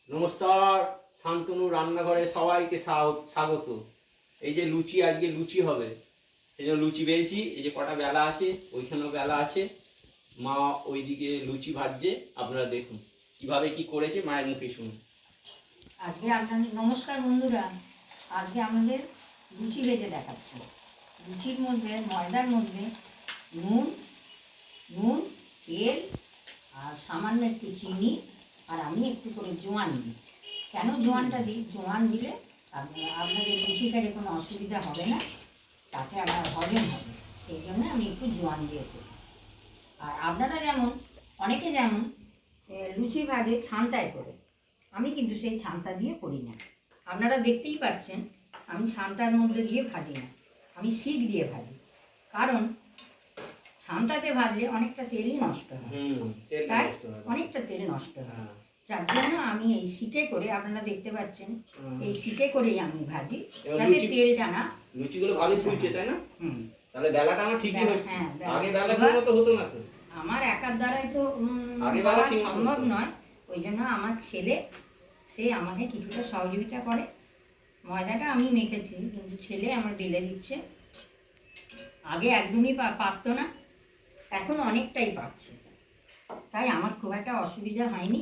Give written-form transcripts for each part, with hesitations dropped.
নমস্কার, শান্তনু রান্নাঘরে সবাইকে স্বাগত। এই যে লুচি, আজকে লুচি হবে, এই জন্য লুচি বেলছি। এই যে কটা বেলা আছে, ওইখানেও বেলা আছে, মা ওইদিকে লুচি ভাজছে। আপনারা দেখুন কিভাবে কি করেছে, মায়ের মুখে শুনুন। আজকে আপনাদের নমস্কার বন্ধুরা, আজকে আমাদের লুচি ভেজে দেখাচ্ছে। লুচির মধ্যে ময়দার মধ্যে নুন তেল আর সামান্য একটু চিনি, আর আমি একটু করে জোয়ান দিই। কেন জোয়ানটা দিই? জোয়ান দিলে আপনাদের লুচি খেতে কোনো অসুবিধা হবে না, তাতে আপনার হজম হবে, সেই জন্য আমি একটু জোয়ান দিয়ে করি। আর আপনারা যেমন অনেকে যেমন লুচি ভাজে ছান্তায় করে, আমি কিন্তু সেই ছান্তা দিয়ে করি না। আপনারা দেখতেই পাচ্ছেন আমি ছান্তার মধ্যে দিয়ে ভাজি না, আমি শিক দিয়ে ভাজি। কারণ ছান্তাতে ভাজলে অনেকটা তেলই নষ্ট হয়, তাই অনেকটা তেল নষ্ট হয়। যার জন্য আমি এই শিকে করে, আপনারা দেখতে পাচ্ছেন এই শিকে করেই আমি ভাজি, যাতে তেলটা না। লুচিগুলো ভালো ফুলছে, তাই না? তাহলে বেলাটা আমার ঠিকই হচ্ছে। আগে বেলা ঠিক মতো হতো না তো, আমার একার দ্বারাই তো সম্ভব নয়। ওই জন্য আমার ছেলে, সে আমাকে কিছুটা সহযোগিতা করে। ময়দাটা আমি মেখেছি, কিন্তু ছেলে আমার বেলে দিচ্ছে। আগে একদমই পারতো না, এখন অনেকটাই পাচ্ছে, তাই আমার খুব একটা অসুবিধা হয়নি।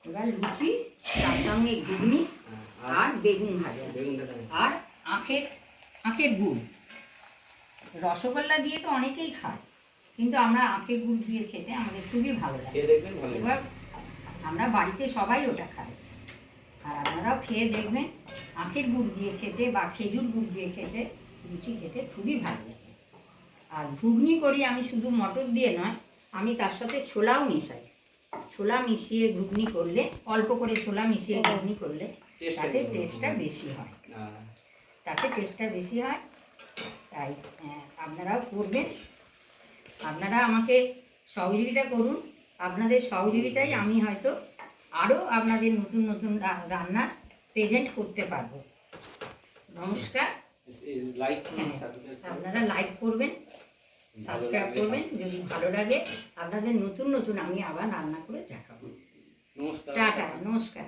এবার লুচি, তার সঙ্গে ঘুগনি আর বেগুন ভাজা আর আখের গুড়। রসগোল্লা দিয়ে তো অনেকেই খায়, কিন্তু আমরা আখের গুড় দিয়ে খেতে আমাদের খুবই ভালো লাগে। এবার আমরা বাড়িতে সবাই ওটা খাই, আর আপনারাও খেয়ে দেখবেন। আখের গুড় দিয়ে খেতে বা খেজুর গুড় দিয়ে খেতে লুচি খেতে খুবই ভালো লাগে। আর ঘুগনি করি আমি শুধু মটর দিয়ে নয়, আমি তার সাথে ছোলাও মিশাই। ছোলা মিশিয়ে ঘুগনি করলে, অল্প করে ছোলা মিশিয়ে ঘুগনি করলে তাতে টেস্টটা বেশি হয়, তাই আপনারাও করবেন। আপনারা আমাকে সহযোগিতা করুন, আপনাদের সহযোগিতায় আমি হয়তো আরও আপনাদের নতুন নতুন রান্না প্রেজেন্ট করতে পারবো। নমস্কার। আপনারা লাইক করবেন, সাবস্ক্রাইব করবেন, যদি ভালো লাগে আপনাদের নতুন নতুন আমি আবার রান্না করে দেখাবো। টাটা, নমস্কার।